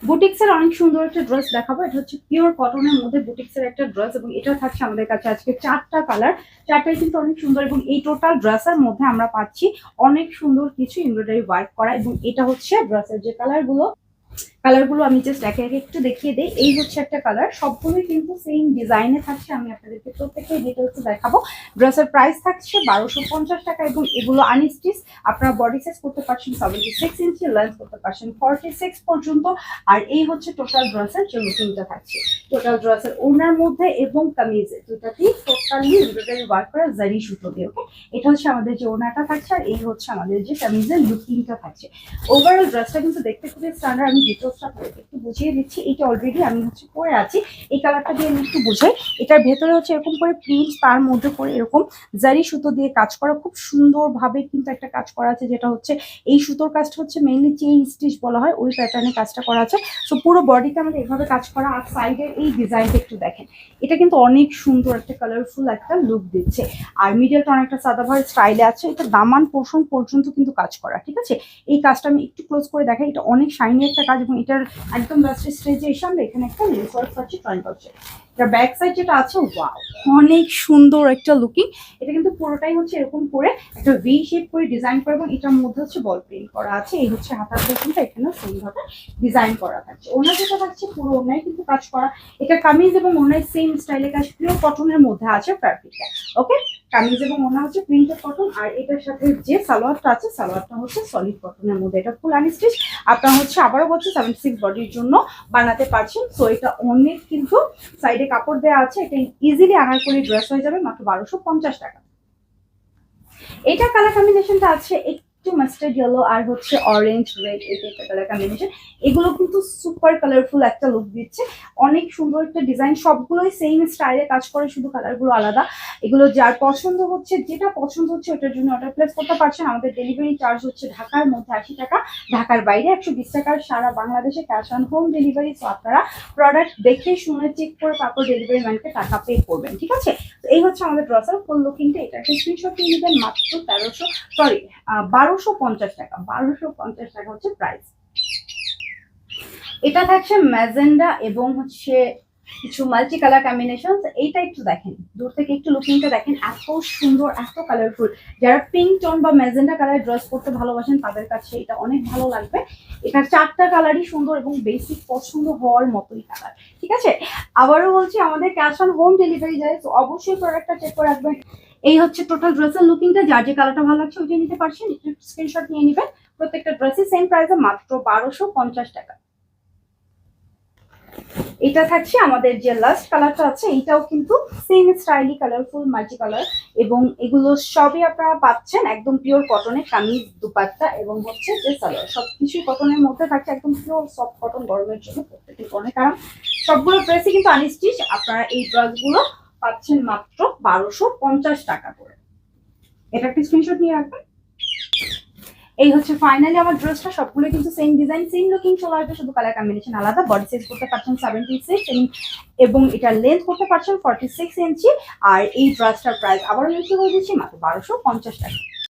বুটিক্সের অনেক সুন্দর একটা ড্রেস দেখাবো। এটা হচ্ছে পিওর কটনের মধ্যে বুটিক্সের একটা ড্রেস, এবং এটা থাকছে আমাদের কাছে আজকে 4টা কালার। 4টাই কিন্তু অনেক সুন্দর, এবং এই টোটাল ড্রেসের মধ্যে আমরা পাচ্ছি অনেক সুন্দর কিছু এমব্রয়ডারি ওয়ার্ক করা। এবং এটা হচ্ছে ড্রেসের যে কালারগুলো আমি জাস্ট একে একে একটু দেখিয়ে দিই। এই হচ্ছে একটা কালার, সবগুলোই কিন্তু সেম ডিজাইনে থাকছে। আমি আপনাদেরকে প্রত্যেকটা ডিটেলস দেখাবো। ড্রেসের প্রাইস থাকছে 1250 টাকা, এবং এগুলো আনস্টিচ। আপনারা বডি সাইজ করতে পারছেন 76 ইঞ্চি, লেন্থ করতে পারছেন 46 পর্যন্ত। আর এই হচ্ছে টোটাল ড্রেসের যে লুকিংটা থাকছে। টোটাল ড্রেসের ওনার মধ্যে এবং কামিজে দুটাতেই টোটালি এমব্রয়ডারি ওয়ার্ক করা জারি সুতো দিয়ে। ওকে, এটা হচ্ছে আমাদের যে ওনাটা থাকছে, আর এই হচ্ছে আমাদের যে কামিজের লুকিংটা থাকছে। ওভারঅল ড্রেসটা কিন্তু দেখতে খুবই স্ট্যান্ডার্ড। আমি ডিটেলসটা একটু বুঝিয়ে দিচ্ছি। এইটা অলরেডি আমি হচ্ছে পরে আছি, এই কালারটা দিয়ে আমি একটু বুঝাই। এটার ভেতরে হচ্ছে এরকম করে প্রিন্ট, তার মধ্যে করে এরকম জারি সুতো দিয়ে কাজ করা, খুব সুন্দরভাবে কিন্তু একটা কাজ করা আছে, যেটা হচ্ছে এই সুতোর কাজটা হচ্ছে মেইনলি চেইন স্টিচ বলা হয়, ওই প্যাটার্নে কাজটা করা আছে। সো পুরো বডিতে আমাদের এভাবে কাজ করা। আর সাইডের এই ডিজাইনটা একটু দেখেন, এটা কিন্তু অনেক সুন্দর একটা কালারফুল একটা লুক দিচ্ছে। আর মিডলটা অনেকটা সাদাভার স্টাইলে আছে। এটা দামান পোর্শন পর্যন্ত কিন্তু কাজ করা, ঠিক আছে। এই কাজটা আমি একটু ক্লোজ করে দেখাই। এটা অনেক শাইনি একটা কাজ, এবং এটার একদম লাস্ট স্টেজে এসে আমরা এখানে একটা লেস ওয়ার্ক পাচ্ছি ট্রায়াঙ্গল শেপ। এটা ব্যাক সাইড যেটা আছে, ওয়াও, অনেক সুন্দর একটা লুকিং। এটা কিন্তু পুরোটাই হচ্ছে এরকম করে একটা ভি শেপ করে ডিজাইন করা, এবং এটার মধ্যে হচ্ছে বল প্রিন্ট করা আছে। এই হচ্ছে হাতার পোর্শনটা, এখানেও সেম ভাবে ডিজাইন করা থাকছে। ওনার যেটা থাকছে পুরো ওনায় কিন্তু কাজ করা। এটা কামিজ এবং ওনায় সেম স্টাইলে কাজ, পিওর কটনের মধ্যে আছে ফ্যাব্রিকটা। ওকে, কামিজ এবং ওনা হচ্ছে প্রিন্টেড কটন। আর এটার সাথে যে সালোয়ারটা আছে, সালোয়ারটা হচ্ছে সলিড কটনের মধ্যে। এটা ফুল আনস্টিচ। আপনার হচ্ছে আবারও বলছে 76 বডির জন্য বানাতে পারছেন। সো এটা অনেক কিন্তু সাইডে কাপড় দেওয়া আছে। এটা ইজিলি আনারকলি ড্রেস হয়ে যাবে মাত্র 1250 টাকা। এটা কালার কম্বিনেশনটা আছে একটু মাস্টার্ড ইয়েলো আর হচ্ছে অরেঞ্জ রেড, এই একটা কালার কম্বিনেশন। এগুলো কিন্তু সুপার কালারফুল একটা লুক দিচ্ছে। অনেক সুন্দর একটা ডিজাইন, সবগুলোই সেম স্টাইলে কাজ করে, শুধু কালারগুলো আলাদা। এগুলো যার পছন্দ হচ্ছে, যেটা পছন্দ হচ্ছে ওটার জন্য অর্ডার প্লেস করতে পারছেন। আমাদের ডেলিভারি চার্জ হচ্ছে ঢাকার মধ্যে 80 টাকা, ঢাকার বাইরে 120 টাকা, সারা বাংলাদেশে ক্যাশ অন হোম ডেলিভারি। তো আপনারা প্রোডাক্ট দেখে শুনে চেক করে তারপর ডেলিভারি ম্যানকে টাকা পে করবেন, ঠিক আছে। তো এই হচ্ছে আমাদের ড্রেসের ফুল লুকিংটা। এটা একটা স্ক্রিনশট নিয়ে নেবেন। মাত্র 1250 টাকা। 1250 টাকা হচ্ছে প্রাইস। এটা থাকছে ম্যাজেন্ডা এবং হচ্ছে কিছু মাল্টি কালার কম্বিনেশন। এইটা একটু দেখেন, দূর থেকে একটু লুকিংটা দেখেন, এত সুন্দর, এত কালারফুল। যারা পিঙ্ক টোন বা ম্যাজেন্ডা কালার ড্রেস করতে ভালোবাসেন তাদের কাছে এটা অনেক ভালো লাগবে। এটা 4টা কালারই সুন্দর এবং বেসিক পছন্দ হওয়ার মতোই কালার, ঠিক আছে। আবারও বলছি, আমাদের ক্যাশ অন হোম ডেলিভারি যায়, তো অবশ্যই প্রোডাক্টটা চেক করে রাখবেন। এই হচ্ছে টোটাল ড্রেসের লুকিংটা। যার যে কালারটা ভালো লাগছে ওইটা নিতে পারছেন, একটু স্ক্রিনশট নিয়ে নেবেন। প্রত্যেকটা ড্রেসই সেম প্রাইসে মাত্র 1250 টাকা। এটা থাকছে আমাদের যে লাস্ট কালারটা আছে, এটাও কিন্তু সেম স্টাইলি কালারফুল মাল্টি কালার, এবং এগুলো সবই আপনারা পাচ্ছেন একদম পিওর কটনের। কামিজ, দুপাট্টা এবং হচ্ছে যে সালোয়ার সবকিছু কটনের মধ্যে থাকছে, একদম পিওর সফট কটন, গরমের জন্য প্রত্যেকটি অনেক আরাম। সবগুলো ড্রেসই কিন্তু আনস্টিচ। আপনারা এই ড্রেসগুলো পাচ্ছেন মাত্র 1250 টাকা করে। এটা একটা স্ক্রিনশট নিয়ে রাখবেন। এই হচ্ছে ফাইনালি আমার ড্রেসটা। সবগুলো কিন্তু সেম ডিজাইন, সেম লুকিং চলে আসবে, শুধু কালার কম্বিনেশন আলাদা। বডি সাইজ করতে পারছেন 76 এবং এটা লেন্থ করতে পারছেন 46 ইঞ্চি। আর এই ড্রেসটার প্রাইস আবারও নিতে বলে দিচ্ছি মাত্র 1250 টাকা।